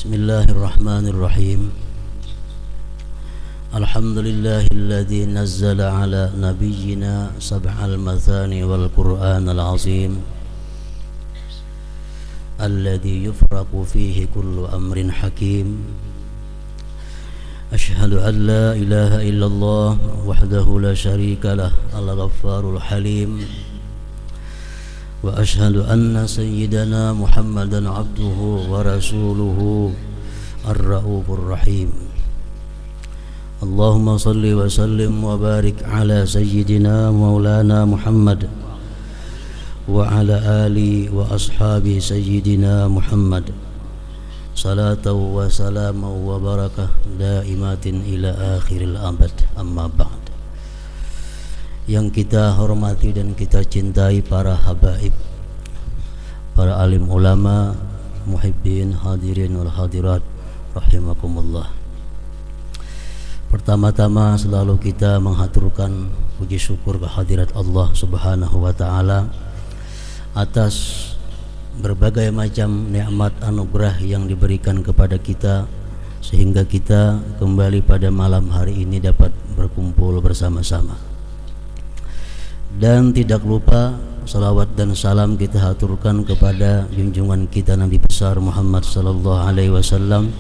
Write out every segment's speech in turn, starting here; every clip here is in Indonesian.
Bismillahirrahmanirrahim. Alhamdulillahilladzi nazzala ala nabiyyina sab'al mathani wal qur'anal azim alladzi yufraqu fihi kullu amrin hakim. Ashhadu an la ilaha illallah wahdahu la syarika lah al-ghaffarul halim. Wa ashhadu anna sayyidana Muhammadan abduhu wa rasuluhu ar-ra'ufur rahim. Allahumma salli wa sallim wa barik ala sayyidina maulana Muhammad wa ala ali wa ashabi sayyidina Muhammad salatu wa salamu wa barakah daimatin ila akhiril abad, amma ba'd. Yang kita hormati dan kita cintai para habaib, para alim ulama, muhibbin, hadirin wal hadirat rahimakumullah. Pertama-tama selalu kita menghaturkan puji syukur kehadirat Allah Subhanahu wa taala atas berbagai macam nikmat anugerah yang diberikan kepada kita sehingga kita kembali pada malam hari ini dapat berkumpul bersama-sama. Dan tidak lupa salawat dan salam kita haturkan kepada junjungan kita Nabi besar Muhammad sallallahu alaihi wasallam,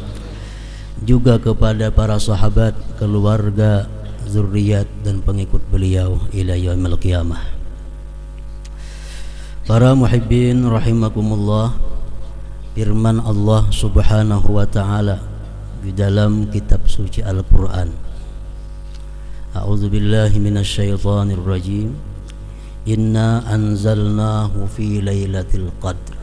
juga kepada para sahabat, keluarga, zuriat dan pengikut beliau ila yaumil qiyamah. Para muhibbin rahimakumullah, firman Allah Subhanahu wa taala di dalam kitab suci Al-Qur'an. A'udzubillahi minasyaitonir rajim. Inna anzalnahu fi lailatul qadr.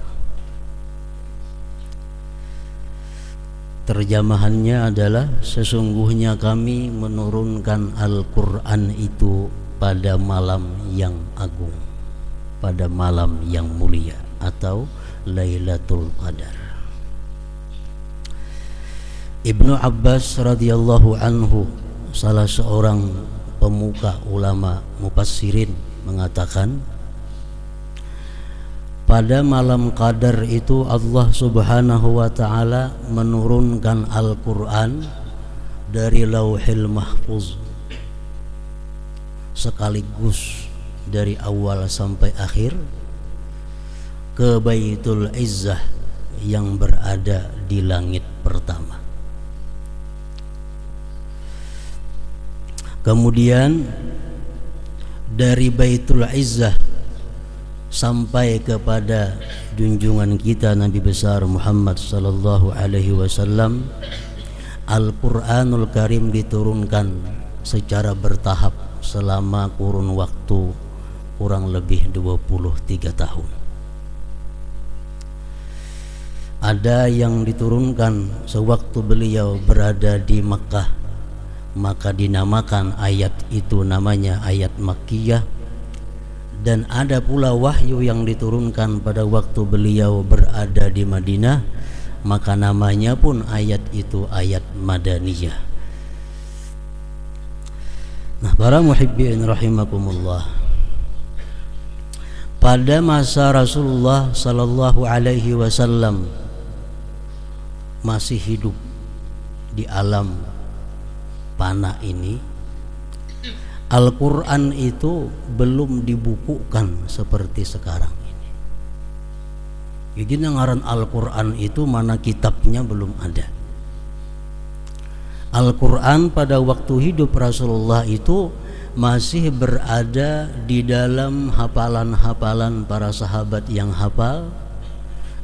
Terjemahannya adalah sesungguhnya kami menurunkan Al-Qur'an itu pada malam yang agung, pada malam yang mulia atau Lailatul Qadar. Ibnu Abbas radhiyallahu anhu, salah seorang pemuka ulama mufassirin, mengatakan pada malam Qadar itu Allah Subhanahu wa taala menurunkan Al-Qur'an dari Lauhil Mahfuz sekaligus dari awal sampai akhir ke Baitul Izzah yang berada di langit pertama. Kemudian dari Baitul Izzah sampai kepada junjungan kita Nabi besar Muhammad sallallahu alaihi wasallam, Al-Qur'anul Karim diturunkan secara bertahap selama kurun waktu kurang lebih 23 tahun. Ada yang diturunkan sewaktu beliau berada di Makkah, maka dinamakan ayat itu namanya ayat Makkiyah. Dan ada pula wahyu yang diturunkan pada waktu beliau berada di Madinah, maka namanya pun ayat itu ayat Madaniyah. Nah, para muhibbin rahimakumullah, pada masa Rasulullah sallallahu alaihi wasallam masih hidup di alam panah ini, Al-Qur'an itu belum dibukukan seperti sekarang ini. Jadi ngaran Al-Qur'an itu mana kitabnya belum ada. Al-Qur'an pada waktu hidup Rasulullah itu masih berada di dalam hafalan-hafalan para sahabat yang hafal.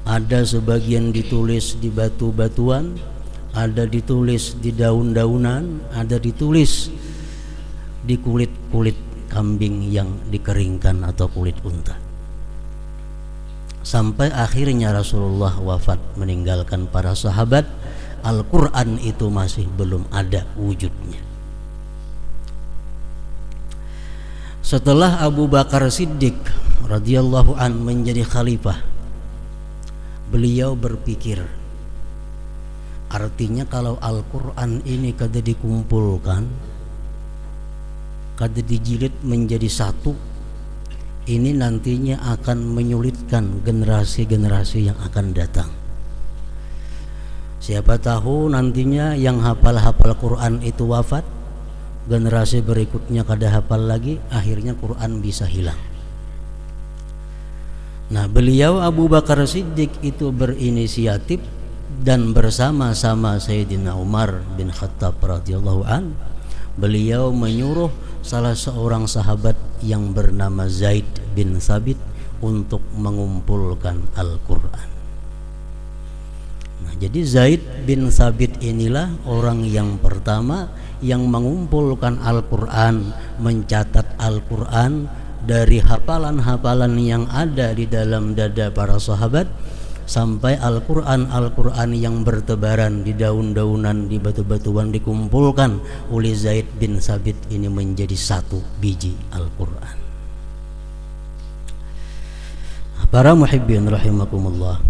Ada sebagian ditulis di batu-batuan, ada ditulis di daun-daunan, ada ditulis di kulit-kulit kambing yang dikeringkan atau kulit unta. Sampai akhirnya Rasulullah wafat meninggalkan para sahabat, Al-Qur'an itu masih belum ada wujudnya. Setelah Abu Bakar Siddiq radhiyallahu an menjadi khalifah, beliau berpikir, artinya kalau Al-Qur'an ini kada dikumpulkan, kada dijilid menjadi satu, ini nantinya akan menyulitkan generasi-generasi yang akan datang. Siapa tahu nantinya yang hafal-hafal Quran itu wafat, generasi berikutnya kada hafal lagi, akhirnya Quran bisa hilang. Nah, beliau Abu Bakar Siddiq itu berinisiatif dan bersama-sama Sayyidina Umar bin Khattab radhiyallahu an, beliau menyuruh salah seorang sahabat yang bernama Zaid bin Thabit untuk mengumpulkan Al-Quran. Nah, jadi Zaid bin Thabit inilah orang yang pertama yang mengumpulkan Al-Quran, mencatat Al-Quran dari hafalan-hafalan yang ada di dalam dada para sahabat sampai Al-Quran yang bertebaran di daun-daunan, di batu-batuan dikumpulkan oleh Zaid bin Thabit ini menjadi satu biji Al-Quran. Para muhibbin rahimakumullah,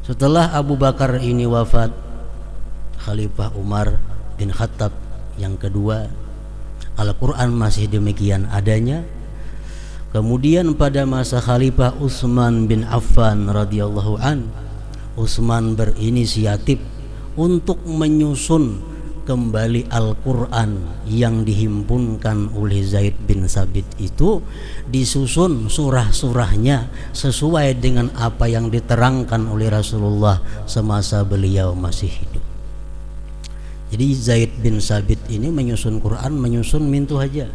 setelah Abu Bakar ini wafat, Khalifah Umar bin Khattab yang kedua, Al-Quran masih demikian adanya. Kemudian pada masa Khalifah Utsman bin Affan radhiyallahu an, Utsman berinisiatif untuk menyusun kembali Al-Quran yang dihimpunkan oleh Zaid bin Thabit itu, disusun surah-surahnya sesuai dengan apa yang diterangkan oleh Rasulullah semasa beliau masih hidup. Jadi Zaid bin Thabit ini menyusun Quran, menyusun mintu aja,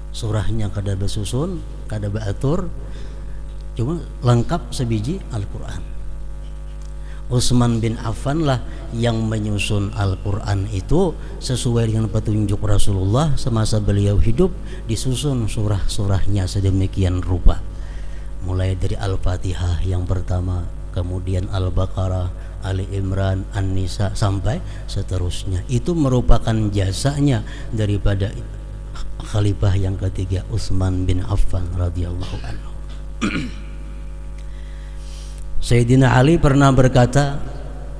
surahnya kada bersusun, kada beratur, cuma lengkap sebiji Al-Quran. Utsman bin Affan lah yang menyusun Al-Quran itu sesuai dengan petunjuk Rasulullah semasa beliau hidup, disusun surah-surahnya sedemikian rupa, mulai dari Al-Fatihah yang pertama, kemudian Al-Baqarah, Ali Imran, An-Nisa sampai seterusnya. Itu merupakan jasanya daripada Khalifah yang ketiga Utsman bin Affan radhiyallahu anhu. Sayyidina Ali pernah berkata,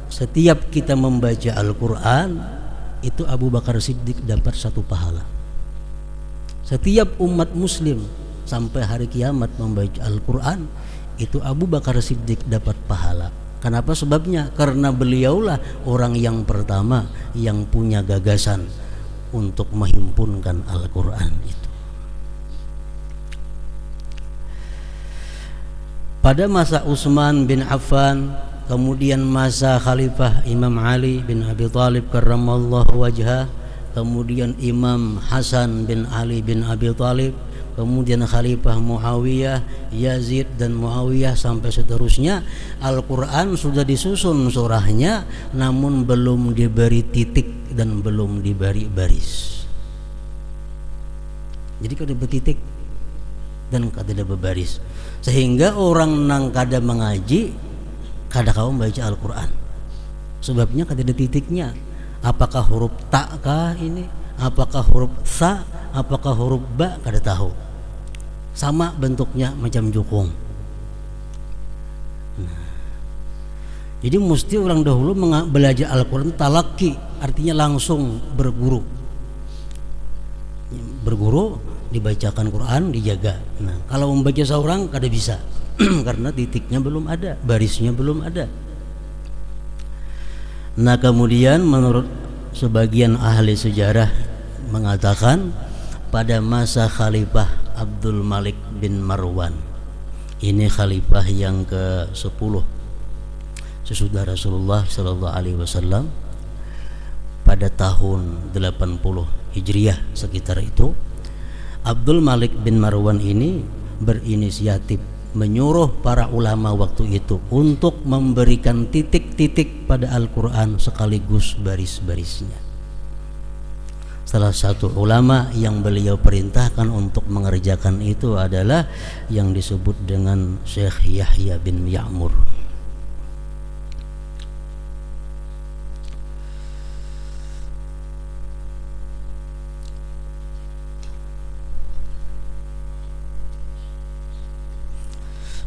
setiap kita membaca Al-Quran itu Abu Bakar Siddiq dapat satu pahala. Setiap umat muslim sampai hari kiamat membaca Al-Quran itu Abu Bakar Siddiq dapat pahala. Kenapa sebabnya? Karena beliaulah orang yang pertama yang punya gagasan untuk menghimpunkan Al-Quran itu. Pada masa Utsman bin Affan, kemudian masa Khalifah Imam Ali bin Abi Thalib karramallahu wajhah, kemudian Imam Hasan bin Ali bin Abi Thalib, kemudian Khalifah Muawiyah, Yazid dan Muawiyah sampai seterusnya, Al-Quran sudah disusun surahnya namun belum diberi titik dan belum diberi baris. Jadi kada bertitik dan kada berbaris, sehingga orang nang kada mengaji kada kau membaca Al-Quran. Sebabnya kada ada titiknya. Apakah huruf ta kah ini? Apakah huruf sa? Apakah huruf ba? Kada tahu. Sama bentuknya macam jukung. Jadi mesti orang dahulu belajar Al-Quran talaki, artinya langsung berguru. Berguru, dibacakan Quran, dijaga. Nah, kalau membaca seorang kada bisa karena titiknya belum ada, barisnya belum ada. Nah, kemudian menurut sebagian ahli sejarah mengatakan pada masa Khalifah Abdul Malik bin Marwan, ini khalifah yang ke-10 sesudah Rasulullah sallallahu alaihi wasallam, pada tahun 80 Hijriah sekitar itu, Abdul Malik bin Marwan ini berinisiatif menyuruh para ulama waktu itu untuk memberikan titik-titik pada Al-Quran sekaligus baris-barisnya. Salah satu ulama yang beliau perintahkan untuk mengerjakan itu adalah yang disebut dengan Syekh Yahya bin Ya'mur.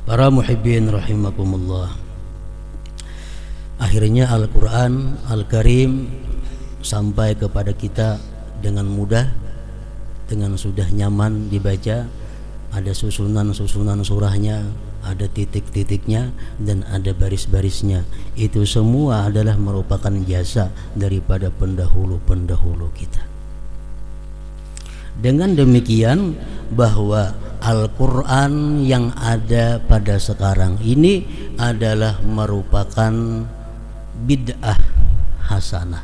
Para muhibbin rahimakumullah, akhirnya Al-Quran Al-Karim sampai kepada kita dengan mudah, dengan sudah nyaman dibaca. Ada susunan-susunan surahnya, ada titik-titiknya dan ada baris-barisnya. Itu semua adalah merupakan jasa daripada pendahulu-pendahulu kita. Dengan demikian bahwa Al-Quran yang ada pada sekarang ini adalah merupakan bid'ah hasanah.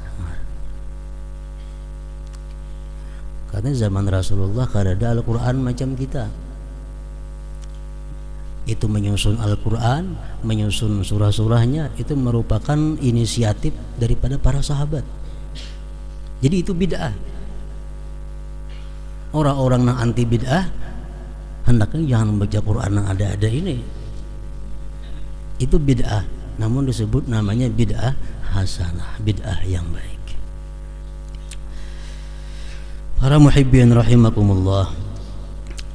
Karena zaman Rasulullah kada ada Al-Quran macam kita. Itu menyusun Al-Quran, menyusun surah-surahnya, itu merupakan inisiatif daripada para sahabat. Jadi itu bid'ah. Orang-orang yang anti bid'ah hendaknya jangan membaca Quran yang ada-ada ini. Itu bid'ah, namun disebut namanya bid'ah hasanah, bid'ah yang baik. Para muhibbin rahimakumullah,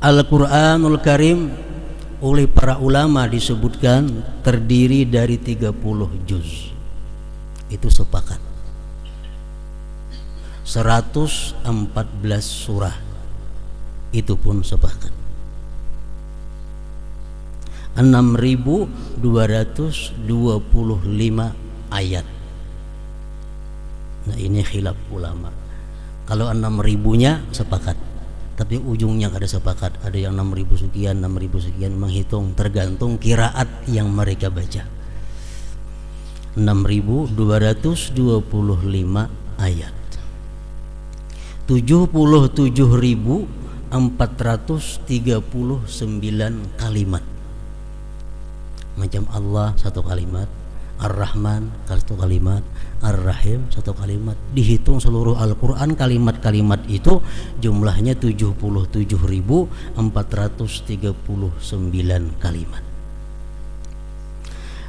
Al-Quranul Karim oleh para ulama disebutkan terdiri dari 30 juz. Itu sepakat. 114 surah. Itu pun sepakat. 6.225 ayat. Nah, ini khilaf ulama. Kalau 6.000-nya sepakat, tapi ujungnya kada sepakat. Ada yang 6.000 sekian, 6.000 sekian, menghitung tergantung qiraat yang mereka baca. 6.225 ayat, 77.439 kalimat. Macam Allah satu kalimat, Ar-Rahman satu kalimat, Ar-Rahim satu kalimat. Dihitung seluruh Al-Quran kalimat-kalimat itu jumlahnya 77.439 kalimat.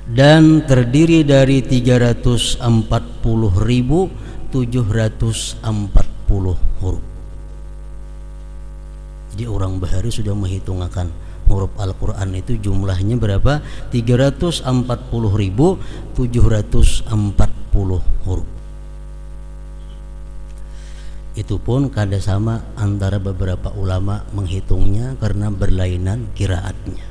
Dan terdiri dari 340.740 huruf. Jadi orang bahari sudah menghitungkan huruf Al-Quran itu jumlahnya berapa? 340.740 huruf. Itu pun kada sama antara beberapa ulama menghitungnya karena berlainan qiraatnya.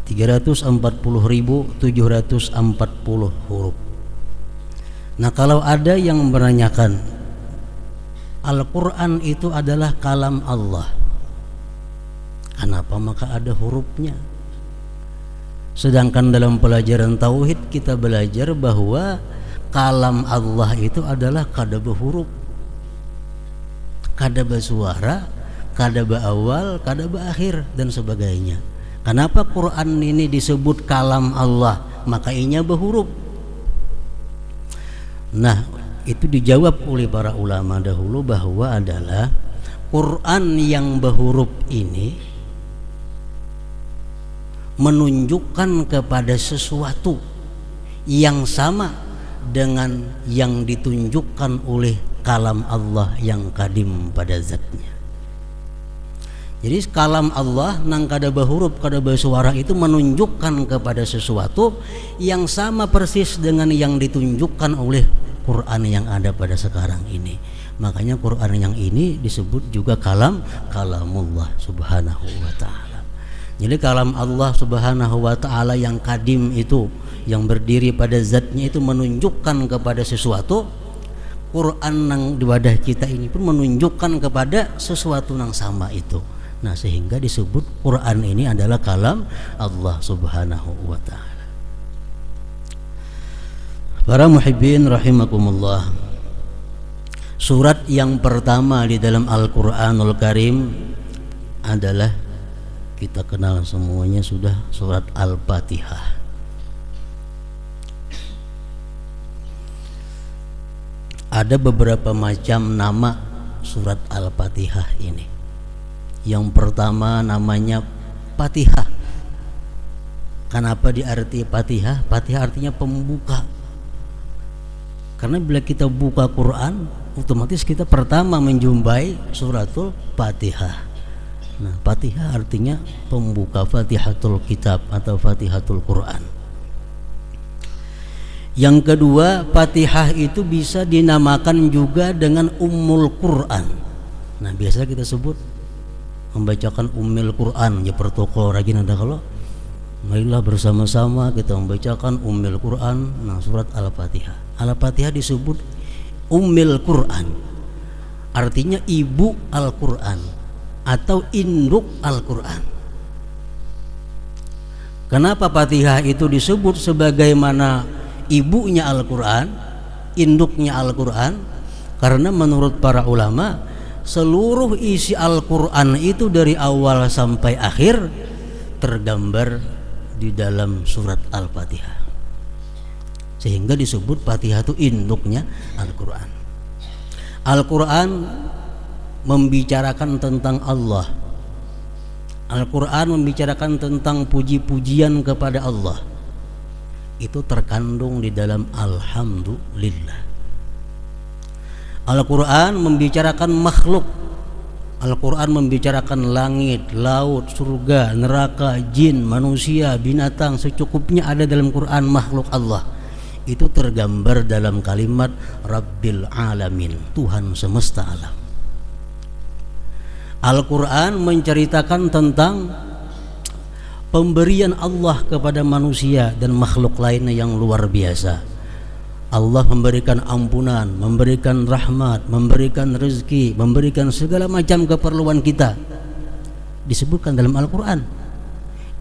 340.740 huruf. Nah, kalau ada yang menanyakan Al-Quran itu adalah kalam Allah, kenapa maka ada hurufnya? Sedangkan dalam pelajaran tauhid kita belajar bahwa kalam Allah itu adalah kada berhuruf, kada bersuara, kada berawal, kada berakhir dan sebagainya. Kenapa Quran ini disebut kalam Allah? Maka inya berhuruf. Nah, itu dijawab oleh para ulama dahulu bahwa adalah Quran yang berhuruf ini menunjukkan kepada sesuatu yang sama dengan yang ditunjukkan oleh kalam Allah yang kadim pada zatnya. Jadi kalam Allah nang kada berhuruf, kada bersuara itu menunjukkan kepada sesuatu yang sama persis dengan yang ditunjukkan oleh Quran yang ada pada sekarang ini. Makanya Quran yang ini disebut juga kalamullah subhanahu wa ta'ala. Jadi kalam Allah subhanahu wa ta'ala yang kadim itu, yang berdiri pada zatnya itu menunjukkan kepada sesuatu. Quran yang di wadah kita ini pun menunjukkan kepada sesuatu yang sama itu. Nah, sehingga disebut Quran ini adalah kalam Allah subhanahu wa ta'ala. Para muhibbin rahimakumullah, surat yang pertama di dalam Al-Quranul Karim adalah kita kenal semuanya sudah, surat Al-Fatihah. Ada beberapa macam nama surat Al-Fatihah ini. Yang pertama namanya Fatihah. Kenapa diarti Fatihah? Fatihah artinya pembuka. Karena bila kita buka Quran, otomatis kita pertama menjumpai suratul Fatihah. Nah, Fatihah artinya pembuka, Fatihatul Kitab atau Fatihatul Quran. Yang kedua, Fatihah itu bisa dinamakan juga dengan Ummul Quran. Nah, biasa kita sebut membacakan Ummul Quran, ya pertoko rajin ada kalau marilah bersama-sama kita membacakan Ummul Quran. Nah, surat Al-Fatihah. Al-Fatihah disebut Ummul Quran, artinya ibu Al-Quran atau induk Al-Quran. Kenapa Fatihah itu disebut sebagaimana ibunya Al-Quran, induknya Al-Quran? Karena menurut para ulama, seluruh isi Al-Quran itu dari awal sampai akhir tergambar di dalam surat Al-Fatihah, sehingga disebut Fatihah itu induknya Al-Quran. Al-Quran membicarakan tentang Allah. Al-Quran membicarakan tentang puji-pujian kepada Allah. Itu terkandung di dalam Alhamdulillah. Al-Quran membicarakan makhluk. Al-Quran membicarakan langit, laut, surga, neraka, jin, manusia, binatang, secukupnya ada dalam Quran makhluk Allah. Itu tergambar dalam kalimat Rabbil Alamin, Tuhan semesta alam. Al-Quran menceritakan tentang pemberian Allah kepada manusia dan makhluk lainnya yang luar biasa. Allah memberikan ampunan, memberikan rahmat, memberikan rezeki, memberikan segala macam keperluan kita. Disebutkan dalam Al-Quran.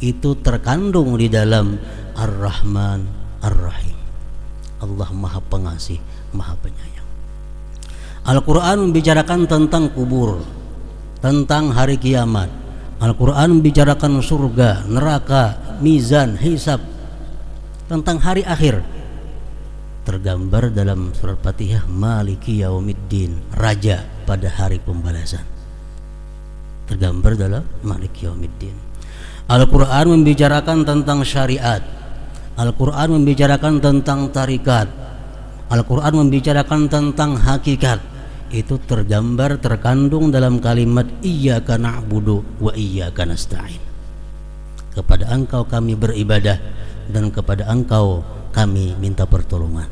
Itu terkandung di dalam Ar-Rahman Ar-Rahim. Allah Maha Pengasih, Maha Penyayang. Al-Quran membicarakan tentang kubur, tentang hari kiamat. Al-Quran membicarakan surga, neraka, mizan, hisab, tentang hari akhir. Tergambar dalam surat Fatihah Maliki Yaumiddin, Raja pada hari pembalasan. Tergambar dalam Maliki Yaumiddin. Al-Quran membicarakan tentang syariat. Al-Quran membicarakan tentang tarikat. Al-Quran membicarakan tentang hakikat. Itu tergambar, terkandung dalam kalimat Iyyaka na'budu wa iyyaka nasta'in. Kepada Engkau kami beribadah dan kepada Engkau kami minta pertolongan.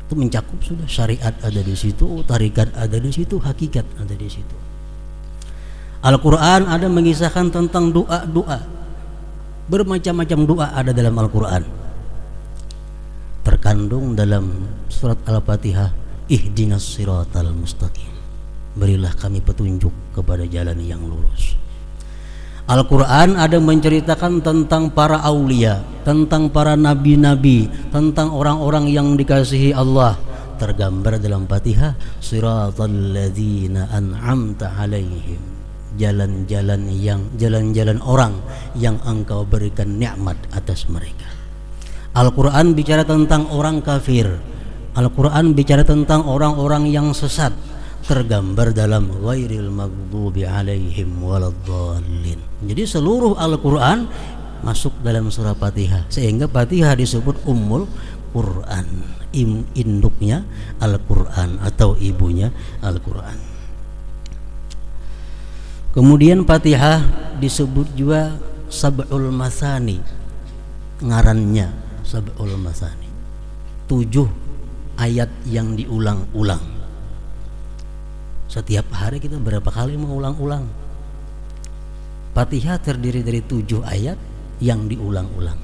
Itu mencakup sudah, syariat ada di situ, tarikat ada di situ, hakikat ada di situ. Al-Quran ada mengisahkan tentang doa-doa. Bermacam-macam doa ada dalam Al-Quran. Terkandung dalam surat Al-Fatihah, Ihdinas siratal mustaqim, berilah kami petunjuk kepada jalan yang lurus. Al-Quran ada menceritakan tentang para aulia, tentang para nabi-nabi, tentang orang-orang yang dikasihi Allah. Tergambar dalam Fatihah, siratal ladzina an'amta alaihim, jalan-jalan orang yang Engkau berikan nikmat atas mereka. Al-Quran bicara tentang orang kafir. Al-Quran bicara tentang orang-orang yang sesat. Tergambar dalam ghairil maghdubi alaihim waladdallin. Jadi seluruh Al-Quran masuk dalam surah Fatihah, sehingga Fatihah disebut Ummul Quran, induknya Al-Quran atau ibunya Al-Quran. Kemudian Fatihah disebut juga Sab'ul Masani, ngarannya Sab'ul Masani, 7 ayat yang diulang-ulang. Setiap hari kita berapa kali mengulang-ulang? Fatihah terdiri dari 7 ayat yang diulang-ulang.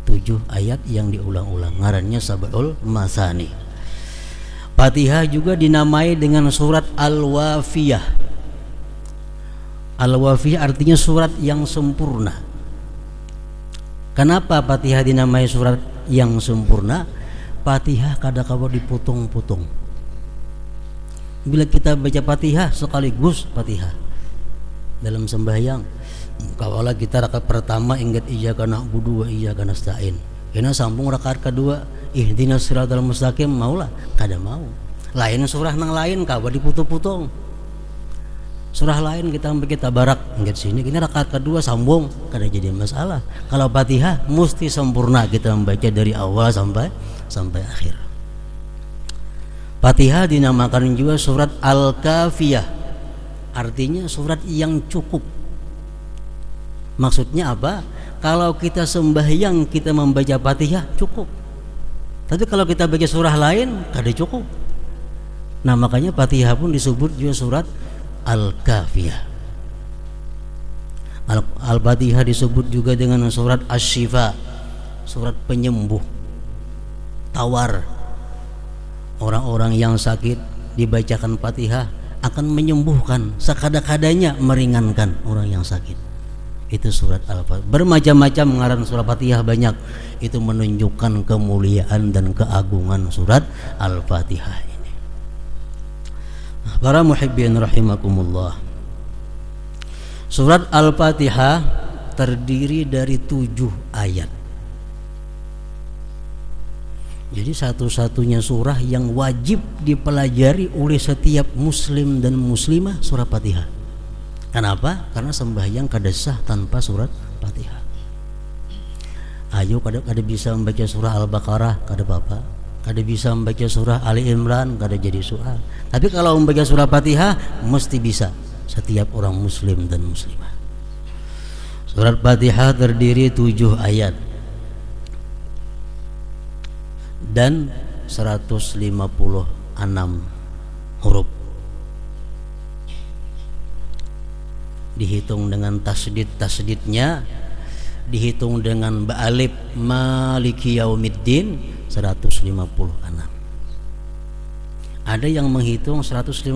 7 ayat yang diulang-ulang, ngarannya Sab'ul Masani. Fatihah juga dinamai dengan surat Al-Wafiyah. Al-Wafiyah artinya surat yang sempurna. Kenapa Fatihah dinamai surat yang sempurna? Fatihah kadang-kadang dipotong-potong. Bila kita baca Fatihah sekaligus Fatihah dalam sembahyang, kalau kita rakaat pertama ingat iyyaka na'budu wa iyyaka nasta'in, kena sambung rakaat kedua ihdinas siratal mustaqim, maulah kada mau. Lain surah nang lain kawa dipotong-potong. Surah lain kita sampai kita barak ingat sini, ini rakaat kedua sambung, kada jadi masalah. Kalau Fatihah mesti sempurna kita membaca dari awal sampai akhir. Fatihah dinamakan juga surat Al-Kafiyah, artinya surat yang cukup. Maksudnya apa? Kalau kita sembahyang kita membaca Fatihah cukup. Tapi kalau kita baca surah lain kada cukup. Nah makanya Fatihah pun disebut juga surat Al-Kafiyah. Al-Fatihah disebut juga dengan surat Asy-Syifa, surat penyembuh, tawar. Orang-orang yang sakit dibacakan Fatihah akan menyembuhkan, sekada-kadanya meringankan orang yang sakit. Itu surat Al-Fatihah. Bermacam-macam ngaran surat Fatihah banyak. Itu menunjukkan kemuliaan dan keagungan surat Al-Fatihah ini. Para muhibbin rahimakumullah, surat Al-Fatihah terdiri dari 7 ayat. Jadi satu-satunya surah yang wajib dipelajari oleh setiap muslim dan muslimah surat Fatihah. Kenapa? Karena sembahyang kada sah tanpa surat Fatihah. Ayo kada bisa membaca surah Al-Baqarah, kada apa-apa. Kada bisa membaca surah Ali Imran, kada jadi soal. Tapi kalau membaca surah Fatihah mesti bisa setiap orang muslim dan muslimah. Surat Fatihah terdiri 7 ayat dan 156 huruf. Dihitung dengan tasdid-tasdidnya, dihitung dengan ba'alif maliki yaumiddin 156. Ada yang menghitung 155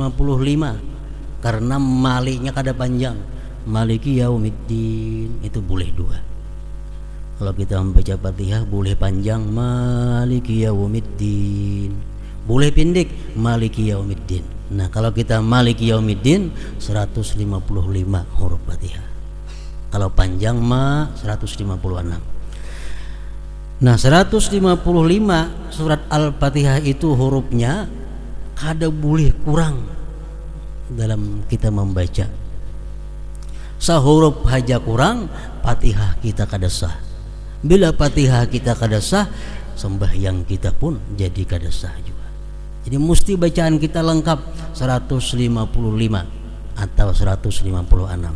karena maliknya kada panjang. Maliki yaumiddin itu boleh 2. Kalau kita membaca Fatihah boleh panjang maliki yaumiddin, boleh pendek maliki yaumiddin. Nah, kalau kita maliki yaumiddin 155 huruf Fatihah. Kalau panjang 156. Nah, 155 surat Al-Fatihah itu hurufnya kada boleh kurang dalam kita membaca. Sahuruf haja kurang, Fatihah kita kada sah. Bila Fatihah kita kada sah, sembahyang kita pun jadi kada sah juga. Jadi mesti bacaan kita lengkap 155 atau 156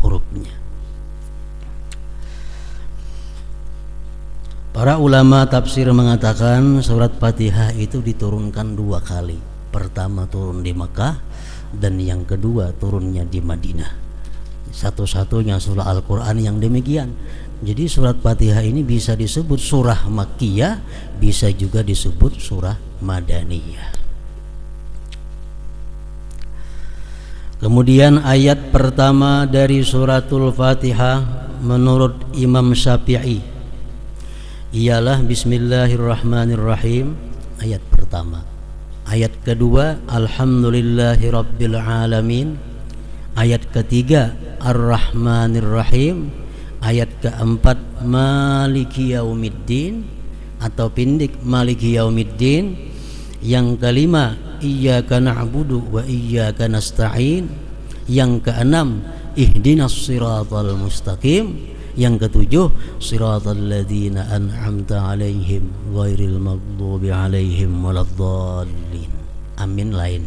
hurufnya. Para ulama tafsir mengatakan surat Fatihah itu diturunkan 2 kali. Pertama turun di Mekah dan yang kedua turunnya di Madinah. Satu-satunya surah Al-Quran yang demikian. Jadi surat Fatihah ini bisa disebut surah Makkiyah, bisa juga disebut surah Madaniyah. Kemudian ayat pertama dari suratul Fatihah menurut Imam Syafi'i ialah Bismillahirrahmanirrahim, ayat pertama. Ayat kedua Alhamdulillahirabbil alamin. Ayat ketiga Ar-Rahmanir-Rahim. Ayat keempat Maliki Yaumiddin atau pendek Maliki Yaumiddin. Yang kelima Iyyaka na'budu wa iyyaka nasta'in. Yang keenam Ihdinas siratal mustaqim. Yang ketujuh Siratal ladzina an'amta 'alaihim ghairil maghdubi 'alaihim waladdallin. Amin lain.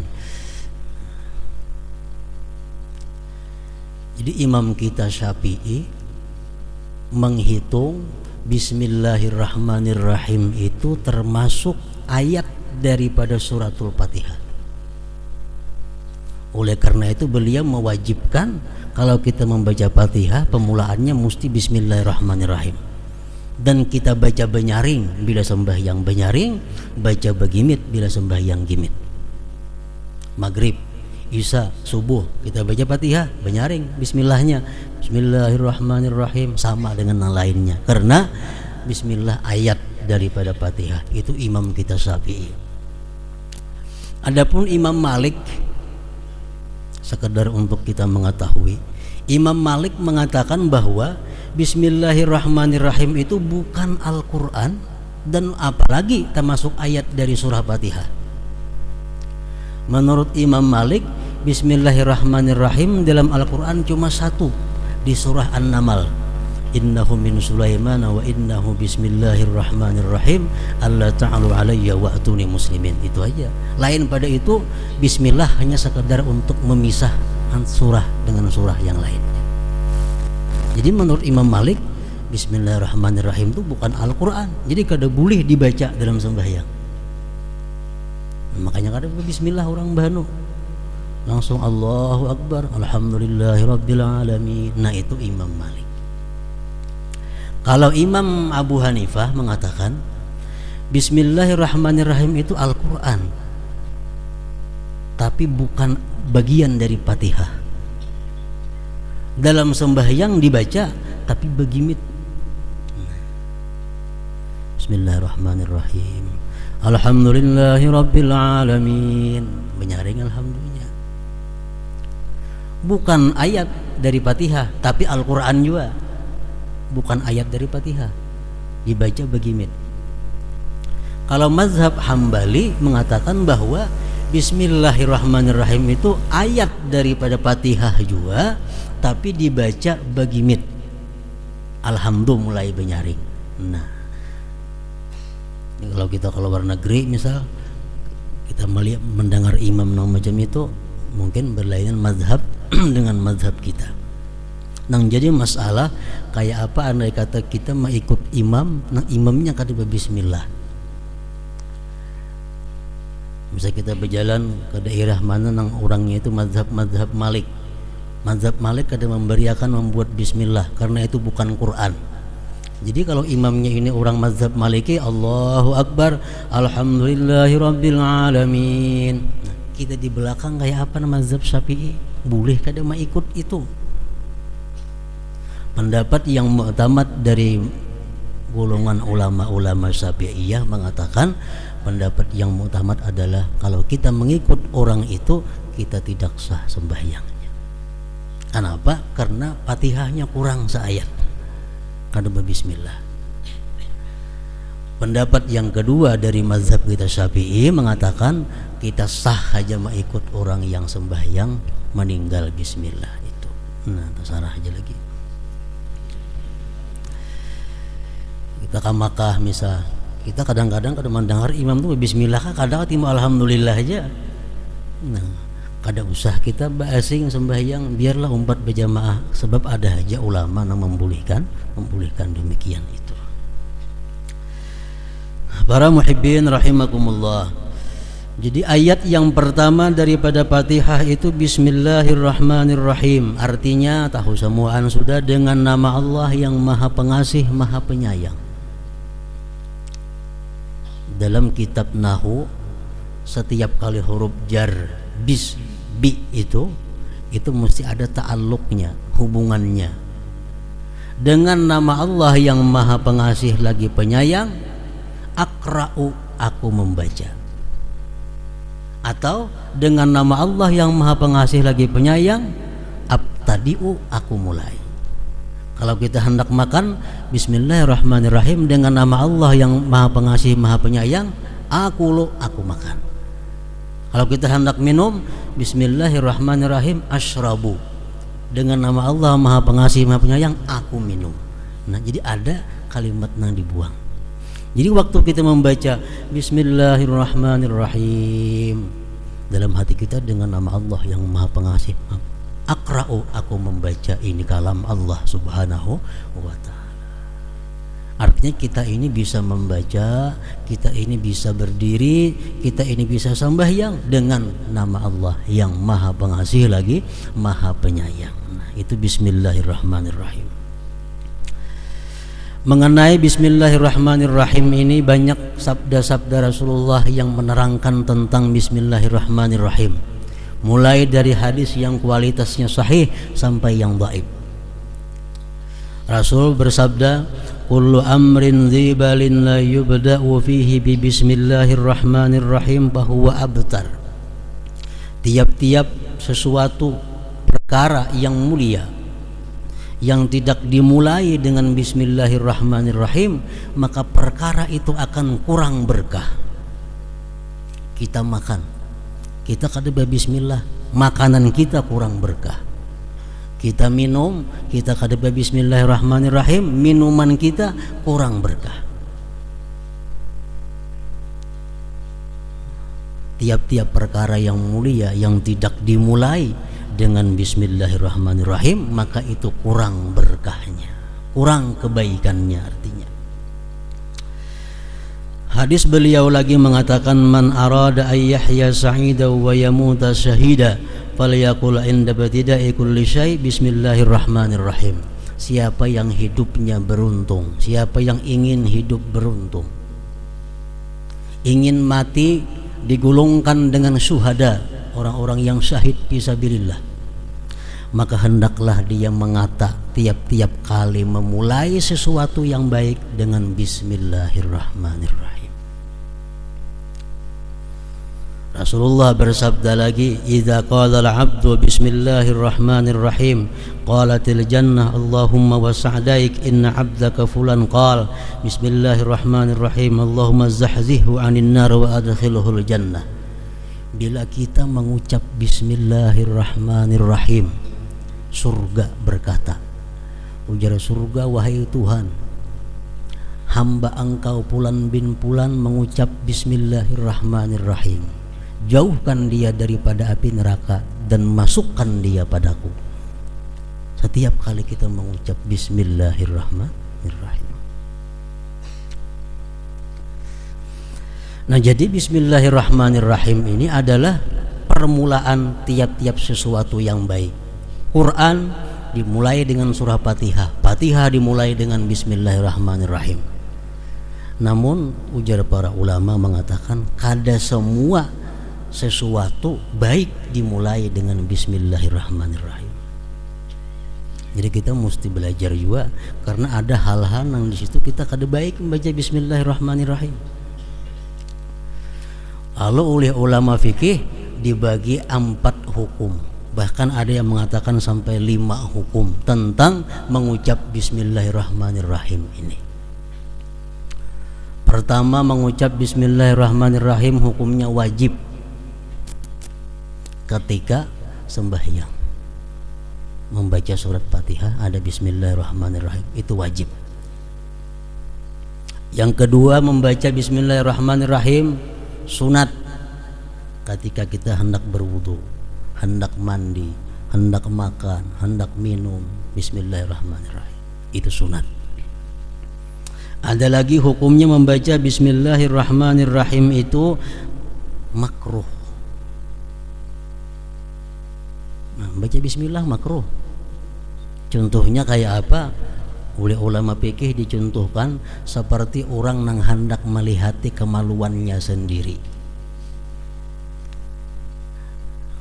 Jadi imam kita Syafi'i menghitung Bismillahirrahmanirrahim itu termasuk ayat daripada suratul Fatihah. Oleh karena itu beliau mewajibkan kalau kita membaca Fatihah pemulaannya mesti Bismillahirrahmanirrahim. Dan kita baca benyaring bila sembahyang benyaring, baca begimit bila sembahyang gimit. Maghrib, Isya, subuh kita baca Fatihah benyaring bismillahnya, Bismillahirrahmanirrahim, sama dengan yang lainnya. Karena bismillah ayat daripada Fatihah. Itu imam kita Syafi'i. Adapun Imam Malik, sekedar untuk kita mengetahui, Imam Malik mengatakan bahwa Bismillahirrahmanirrahim itu bukan Al-Quran dan apalagi termasuk ayat dari surah Fatihah. Menurut Imam Malik, Bismillahirrahmanirrahim dalam Al-Quran cuma 1 di surah An-Naml. Innahu min Sulaiman wa innahu bismillahirrahmanirrahim alla ta'alu alayya wa atuni muslimin. Itu aja. Lain pada itu bismillah hanya sekedar untuk memisah surah dengan surah yang lainnya. Jadi menurut Imam Malik, Bismillahirrahmanirrahim itu bukan Al-Quran. Jadi kada boleh dibaca dalam sembahyang. Makanya kada bismillah orang banu. langsung Allahu Akbar, Alhamdulillahirabbil alamin. Nah, itu Imam Malik. Kalau Imam Abu Hanifah mengatakan Bismillahirrahmanirrahim itu Al-Quran, tapi bukan bagian dari Fatihah. Dalam sembahyang dibaca tapi begimit. Bismillahirrahmanirrahim, Alhamdulillahirabbil alamin, menyaring alhamdulillah. Bukan ayat dari Fatihah, tapi Al-Quran juga bukan ayat dari Fatihah, dibaca begimit. Kalau mazhab Hambali mengatakan bahwa Bismillahirrahmanirrahim itu ayat daripada Fatihah juga, tapi dibaca begimit. Alhamdulillah mulai menyaring. Nah, kalau kita keluar negeri misal, kita melihat mendengar imam macam itu, mungkin berlainan mazhab dengan mazhab kita. Nah, jadi masalah kayak apa andai kata kita mau ikut imam, nah imamnya kata bismillah. Bisa kita berjalan ke daerah mana nang orangnya itu mazhab Malik. Mazhab Malik ada memberiakan membuat bismillah karena itu bukan Quran. Jadi kalau imamnya ini orang mazhab Maliki, Allahu Akbar, Alhamdulillahirabbil alamin. Nah, kita di belakang kayak apa nama mazhab Syafi'i? Boleh kada mau ikut itu? Pendapat yang mu'tamad dari golongan ulama-ulama Syafi'iyah mengatakan pendapat yang mu'tamad adalah kalau kita mengikut orang itu kita tidak sah sembahyangnya. Kenapa? Karena Fatihahnya kurang seayat. Kada bismillah. Pendapat yang kedua dari mazhab kita Syafi'i mengatakan kita sah aja mengikut orang yang sembahyang meninggal bismillah itu. Nah, terserah aja lagi. Kita ke Makkah misal, kita kadang-kadang kada mendengar imam tuh bismillah, kadang timu alhamdulillah aja. Nah, kada usah kita basing sembahyang, biarlah umat berjamaah, sebab ada aja ulama yang membolehkan demikian itu. Para muhibbin rahimakumullah. Jadi ayat yang pertama daripada Fatihah itu Bismillahirrahmanirrahim. Artinya tahu semuaan sudah, dengan nama Allah yang Maha Pengasih, Maha Penyayang. Dalam kitab Nahwu, setiap kali huruf jar bi itu mesti ada ta'alluqnya, hubungannya dengan nama Allah yang Maha Pengasih lagi Penyayang. Aqra'u, aku membaca. Atau dengan nama Allah yang Maha Pengasih lagi Penyayang, abtadi'u, aku mulai. Kalau kita hendak makan, Bismillahirrahmanirrahim, dengan nama Allah yang Maha Pengasih Maha Penyayang, aku makan. Kalau kita hendak minum, Bismillahirrahmanirrahim, asyrabu, dengan nama Allah Maha Pengasih Maha Penyayang, aku minum. Nah, jadi ada kalimat yang dibuang. Jadi waktu kita membaca Bismillahirrahmanirrahim, dalam hati kita dengan nama Allah yang Maha Pengasih, Aqra'u, aku membaca ini kalam Allah Subhanahu wa ta'ala. Artinya kita ini bisa membaca, kita ini bisa berdiri, kita ini bisa sembahyang dengan nama Allah yang Maha Pengasih lagi Maha Penyayang. Nah, itu Bismillahirrahmanirrahim. Mengenai Bismillahirrahmanirrahim ini banyak sabda-sabda Rasulullah yang menerangkan tentang Bismillahirrahmanirrahim, mulai dari hadis yang kualitasnya sahih sampai yang dhaif. Rasul bersabda, kullu amrin dzibalin la yubda'u fihi bi bismillahirrahmanirrahim fahuwa abtar. Tiap-tiap sesuatu perkara yang mulia yang tidak dimulai dengan bismillahirrahmanirrahim, maka perkara itu akan kurang berkah. Kita makan, kita kada bismillah, makanan kita kurang berkah. Kita minum, kita kada bismillahirrahmanirrahim, minuman kita kurang berkah. Tiap-tiap perkara yang mulia yang tidak dimulai dengan bismillahirrahmanirrahim, maka itu kurang berkahnya, kurang kebaikannya artinya. Hadis beliau lagi mengatakan, man arada ay yahya sa'ida wa yamuta syahida falyaqul inda batida'i kulli syai bismillahirrahmanirrahim. Siapa yang hidupnya beruntung, siapa yang ingin hidup beruntung, ingin mati digulungkan dengan syuhada, orang-orang yang syahid fisabilillah, maka hendaklah dia mengata tiap-tiap kali memulai sesuatu yang baik dengan bismillahirrahmanirrahim. Rasulullah bersabda lagi, "Idza qala al-'abdu bismillahirrahmanirrahim, qalatil jannah Allahumma wasa'daik inna 'abdaka fulan qala bismillahirrahmanirrahim Allahumma zahzihhu 'anil nar wa adkhilhul jannah." Bila kita mengucap bismillahirrahmanirrahim, surga berkata, ujar surga, "Wahai Tuhan, hamba Engkau Fulan bin Fulan mengucap bismillahirrahmanirrahim. Jauhkan dia daripada api neraka dan masukkan dia padaku." Setiap kali kita mengucap bismillahirrahmanirrahim. Nah, jadi bismillahirrahmanirrahim ini adalah permulaan tiap-tiap sesuatu yang baik. Quran dimulai dengan surah Fatihah, Fatihah dimulai dengan bismillahirrahmanirrahim. Namun ujar para ulama mengatakan kada semua sesuatu baik dimulai dengan bismillahirrahmanirrahim. Jadi kita mesti belajar juga, karena ada hal-hal yang di situ kita kada baik membaca bismillahirrahmanirrahim. Lalu oleh ulama fikih dibagi 4 hukum, bahkan ada yang mengatakan sampai 5 hukum tentang mengucap bismillahirrahmanirrahim ini. Pertama, mengucap bismillahirrahmanirrahim hukumnya wajib ketika sembahyang. Membaca surat Fatihah ada bismillahirrahmanirrahim, itu wajib. Yang kedua, membaca bismillahirrahmanirrahim sunat ketika kita hendak berwudu, hendak mandi, hendak makan, hendak minum, bismillahirrahmanirrahim, itu sunat. Ada lagi hukumnya membaca bismillahirrahmanirrahim itu makruh. Nah, baca bismillah makruh. Contohnya kayak apa? Oleh ulama fikih dicontohkan seperti orang yang hendak melihati kemaluannya sendiri.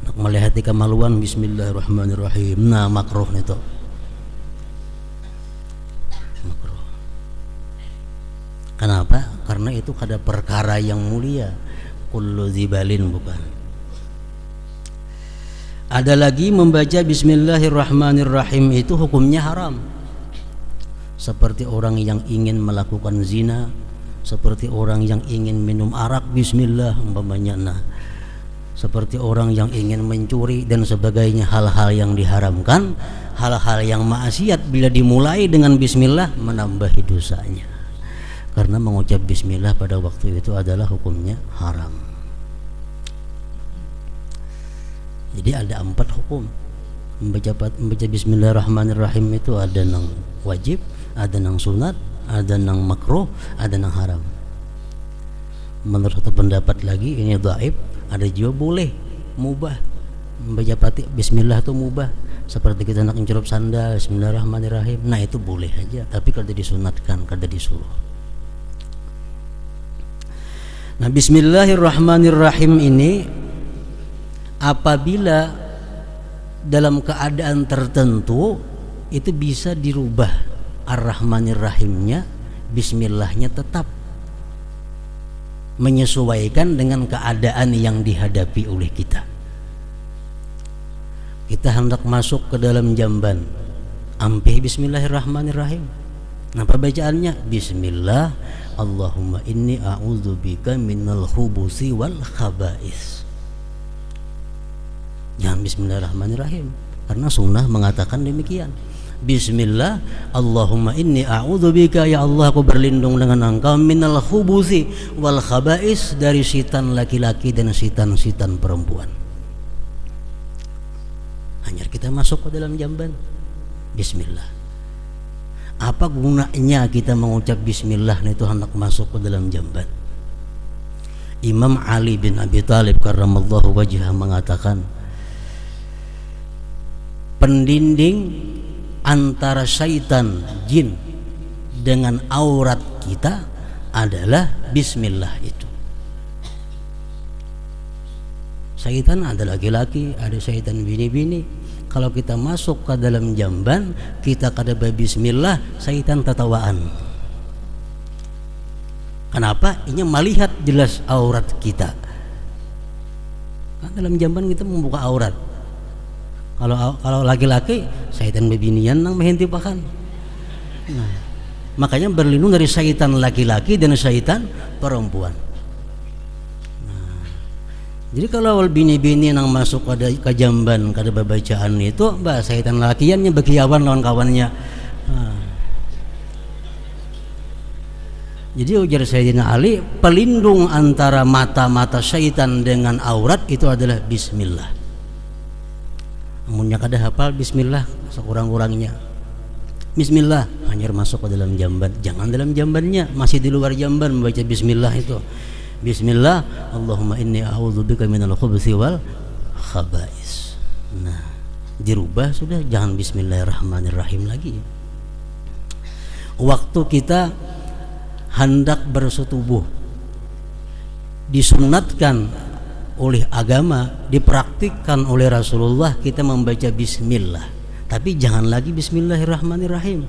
Hendak melihati kemaluan, bismillahirrahmanirrahim. Nah, makruh itu. Makruh. Kenapa? Karena itu kada perkara yang mulia. Kullu dzibalin, bukan. Ada lagi membaca bismillahirrahmanirrahim itu hukumnya haram. Seperti orang yang ingin melakukan zina, seperti orang yang ingin minum arak bismillah umpamanya, nah, seperti orang yang ingin mencuri dan sebagainya, hal-hal yang diharamkan, hal-hal yang maksiat bila dimulai dengan bismillah menambahi dosanya. Karena mengucap bismillah pada waktu itu adalah hukumnya haram. Jadi ada 4 hukum membaca bismillahirrahmanirrahim itu, ada yang wajib, ada yang sunat, ada yang makruh, ada yang haram. Menurut satu pendapat lagi ini dhaif, ada juga boleh, mubah. Membaca bismillah itu mubah, seperti kita nak mencelup sandal bismillahirrahmanirrahim, nah itu boleh aja, tapi kalau disunatkan, kalau disuruh. Nah, bismillahirrahmanirrahim ini apabila dalam keadaan tertentu itu bisa dirubah ar-rahmanirrahimnya, bismillahnya tetap menyesuaikan dengan keadaan yang dihadapi oleh kita. Kita hendak masuk ke dalam jamban, ampih bismillahirrahmanirrahim. Apa bacaannya? Bismillah Allahumma inni a'udzubika minal khubusi wal khaba'is. Jangan bismillahirrahmanirrahim, karena sunnah mengatakan demikian. Bismillah Allahumma inni a'udzubika, ya Allah aku berlindung dengan Engkau, minal khubusi wal khaba'is, dari sitan laki-laki dan sitan-sitan perempuan. Hanya kita masuk ke dalam jamban, bismillah. Apa gunanya kita mengucap bismillah itu hendak masuk ke dalam jamban? Imam Ali bin Abi Thalib karramallahu wajhah mengatakan, pendinding antara syaitan jin dengan aurat kita adalah bismillah itu. Syaitan ada laki-laki, ada syaitan bini-bini. Kalau kita masuk ke dalam jamban, kita kada bismillah, syaitan tertawaan. Kenapa? Ini melihat jelas aurat kita. Nah, dalam jamban kita membuka aurat. Kalau laki-laki, syaitan bebinian nang mehentipakan. Nah, makanya berlindung dari syaitan laki-laki dan syaitan perempuan. Nah, jadi kalau bini-bini nang masuk ke jamban, kada bacaan itu, syaitan lakiannya begiawan lawan kawannya. Nah, jadi ujar Sayyidina Ali, pelindung antara mata-mata syaitan dengan aurat itu adalah bismillah. Amunnya kada hafal bismillah sekurang-kurangnya. Bismillah hanya masuk ke dalam jamban, jangan dalam jambannya, masih di luar jamban membaca bismillah itu. Bismillah, Allahumma inni a'udzubika minal khubuthi wal khaba'is. Nah, dirubah sudah, jangan bismillahirrahmanirrahim lagi. Waktu kita hendak bersetubuh, disunatkan oleh agama, dipraktikkan oleh Rasulullah, kita membaca bismillah. Tapi jangan lagi bismillahirrahmanirrahim.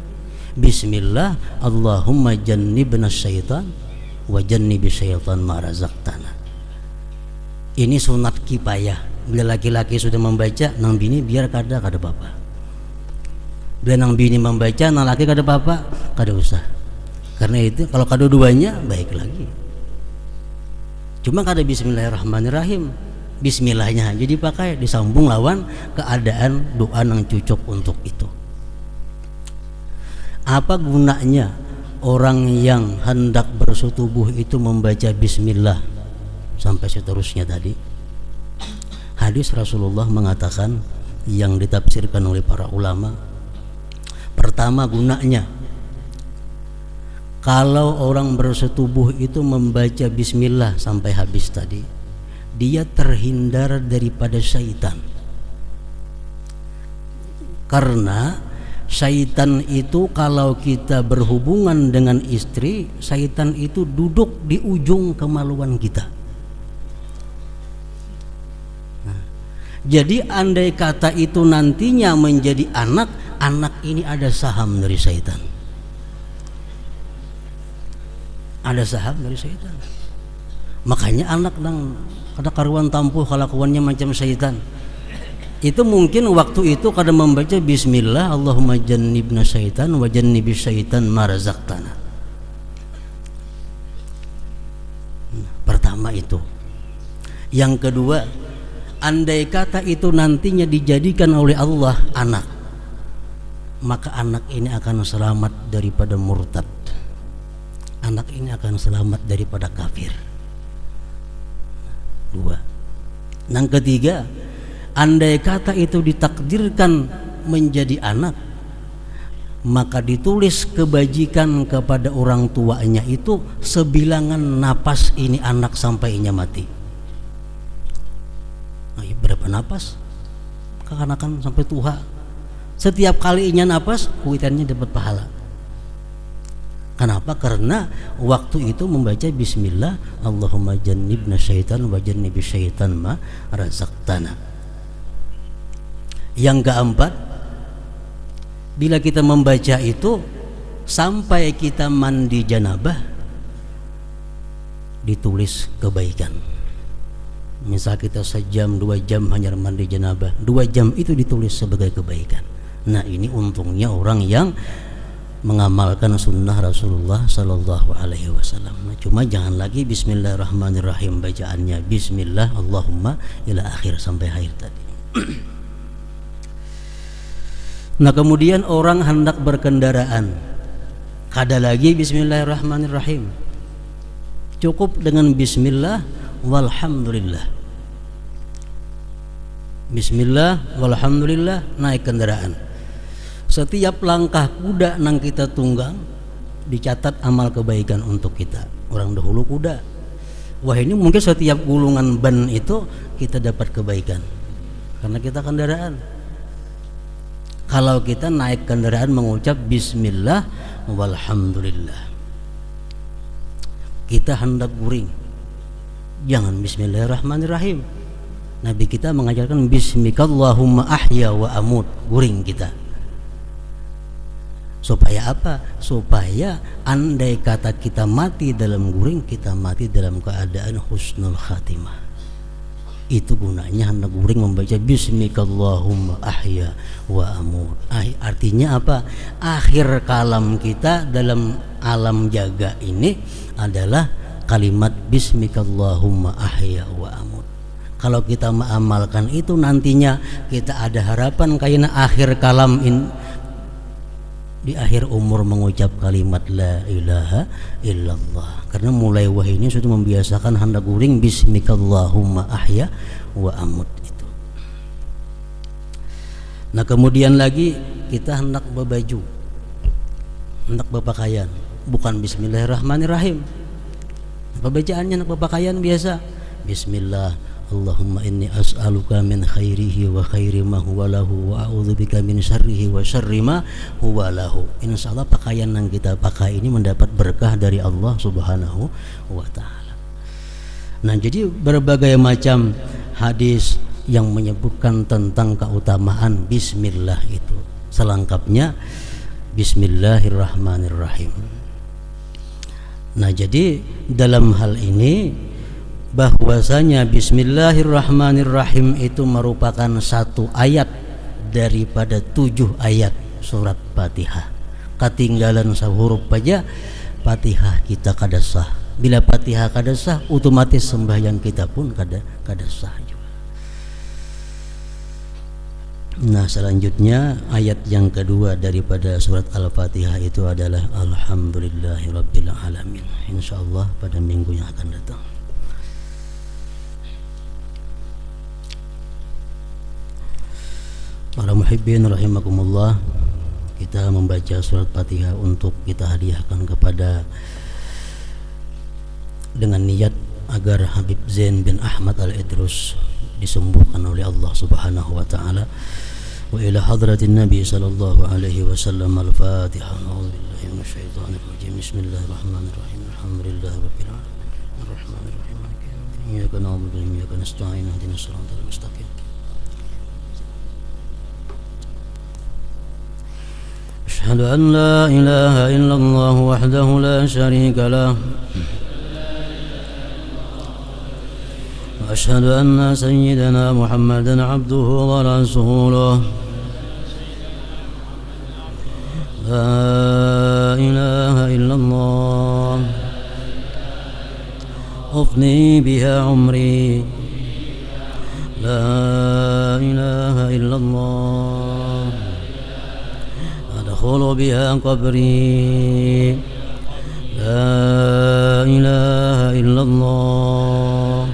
Bismillah, Allahumma jannibna syaitan wa jannibi syaitan ma razaqtana. Ini sunat kifayah. Bila laki-laki sudah membaca, nang bini biar kada apa-apa. Bila nang bini membaca, nang laki kada apa-apa, kada usah. Karena itu kalau kedua-duanya baik lagi. Cuma kada bismillahirrahmanirrahim, bismillahnya jadi pakai, disambung lawan keadaan doa yang cocok untuk itu. Apa gunanya orang yang hendak bersetubuh itu membaca bismillah sampai seterusnya tadi? Hadis Rasulullah mengatakan yang ditafsirkan oleh para ulama, pertama gunanya, kalau orang bersetubuh itu membaca bismillah sampai habis tadi, dia terhindar daripada syaitan. Karena syaitan itu kalau kita berhubungan dengan istri, syaitan itu duduk di ujung kemaluan kita. Nah, jadi andai kata itu nantinya menjadi anak, anak ini ada saham dari syaitan. Ada saham dari syaitan. Makanya anak nang kada karuan tampuh kelakuannya macam syaitan. Itu mungkin waktu itu kada membaca bismillah, Allahumma jannibna syaitan wa jannibi syaitan ma razaqtana. Pertama itu. Yang kedua, andai kata itu nantinya dijadikan oleh Allah anak, maka anak ini akan selamat daripada murtad. Anak ini akan selamat daripada kafir. Dua. Yang ketiga, andai kata itu ditakdirkan menjadi anak, maka ditulis kebajikan kepada orang tuanya itu sebilangan napas ini anak sampainya mati. Nah, berapa napas? Kekanakan sampai tua. Setiap kali inya napas, kuitannya dapat pahala. Kenapa? Karena waktu itu membaca bismillah, Allahumma jannibna syaitan wa jannibi syaitan ma razaqtana. Yang keempat, bila kita membaca itu sampai kita mandi janabah, ditulis kebaikan. Misal kita sejam, 2 jam hanya mandi janabah, 2 jam itu ditulis sebagai kebaikan. Nah, ini untungnya orang yang mengamalkan sunnah Rasulullah Sallallahu Alaihi Wasallam. Nah, cuma jangan lagi Bismillahirrahmanirrahim bacaannya, Bismillah Allahumma ila akhir sampai akhir tadi. Nah, kemudian orang hendak berkendaraan, kada lagi Bismillahirrahmanirrahim, cukup dengan Bismillah walhamdulillah. Bismillah walhamdulillah, naik kendaraan. Setiap langkah kuda nang kita tunggang dicatat amal kebaikan untuk kita. Orang dahulu kuda. Wah, ini mungkin setiap gulungan ban itu kita dapat kebaikan karena kita kendaraan. kalau kita naik kendaraan mengucap bismillah walhamdulillah. Kita hendak guring, jangan bismillahirrahmanirrahim. Nabi kita mengajarkan bismikallahumma ahya wa amut, guring kita. Supaya apa? Supaya andai kata kita mati dalam guring, kita mati dalam keadaan husnul khatimah. Itu gunanya hendak guring membaca bismikallahumma ahya wa amut. Artinya apa? Akhir kalam kita dalam alam jaga ini adalah kalimat bismikallahumma ahya wa amut. Kalau kita mengamalkan itu, nantinya kita ada harapan karena akhir kalam di akhir umur mengucap kalimat la ilaha illallah. Karena mulai wahyu ini sudah membiasakan hendak guring bismikallahumma ahya wa amut itu. Nah, kemudian lagi kita hendak berbaju, hendak berpakaian, bukan bismillahirrahmanirrahim. Pembacaannya hendak berpakaian biasa, bismillah Allahumma inni as'aluka min khairihi wa khairi ma huwa lahu wa a'udzubika min syarrihi wa syarri ma huwa lahu. Insyaallah pakaian yang kita pakai ini mendapat berkah dari Allah Subhanahu wa taala. Nah, jadi berbagai macam hadis yang menyebutkan tentang keutamaan bismillah itu. Selengkapnya bismillahirrahmanirrahim. Nah, jadi dalam hal ini bahwasanya bismillahirrahmanirrahim itu merupakan satu ayat daripada 7 ayat surat Fatihah. Ketinggalan sehuruf aja Fatihah kita kada sah. Bila Fatihah kada sah, otomatis sembahyang kita pun kada sah juga. Nah, selanjutnya ayat yang kedua daripada surat Al-Fatihah itu adalah alhamdulillahirabbil alamin. Insyaallah pada minggu yang akan datang. Para muhibbin rahimakumullah, kita membaca surat Fatihah untuk kita hadiahkan kepada dengan niat agar Habib Zain bin Ahmad Al-Idrus disembuhkan oleh Allah Subhanahu wa taala. Wa ila hadratin Nabi sallallahu alaihi wasallam. Al-Fatihah. A'udzubillahi minasyaitonir rajim. Bismillahirrahmanirrahim. Alhamdulillahirabbil alamin. Arrahmanirrahim. Iyyaka na'budu wa iyyaka nasta'in. Ihdinas siratal mustaqim. أشهد أن لا إله إلا الله وحده لا شريك له وأشهد أن سيدنا محمدا عبده ورسوله لا إله إلا الله أفني بها عمري لا إله إلا الله أدخل بها قبري لا إله إلا الله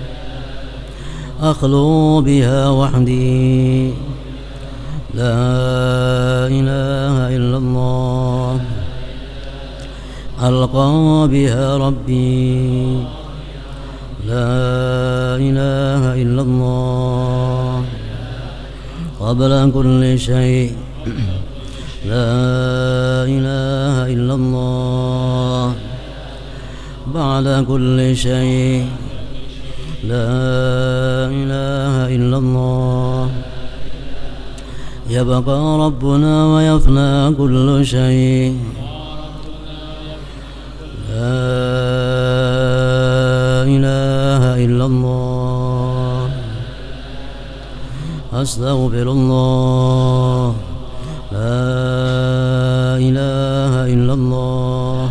أخلو بها وحدي لا إله إلا الله ألقى بها ربي لا إله إلا الله قبل كل شيء لا إله إلا الله بعد كل شيء لا إله إلا الله يبقى ربنا ويفنى كل شيء لا إله إلا الله أستغفر الله لا إله إلا الله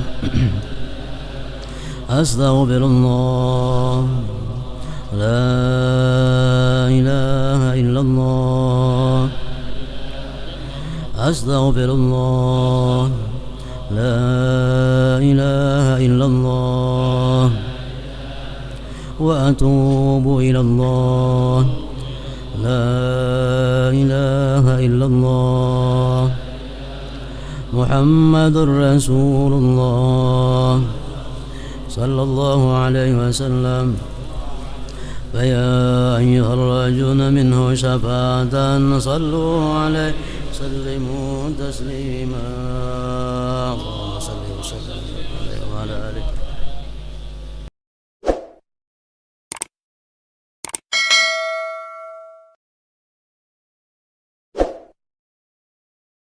أستغفر الله لا إله إلا الله أستغفر الله لا إله إلا الله وأتوب إلى الله لا إله إلا الله محمد رسول الله صلى الله عليه وسلم فيا أيها الراجون منه شفاعة صلوا عليه وسلموا تسليما اللهم صل وسلم عليه وعلى آله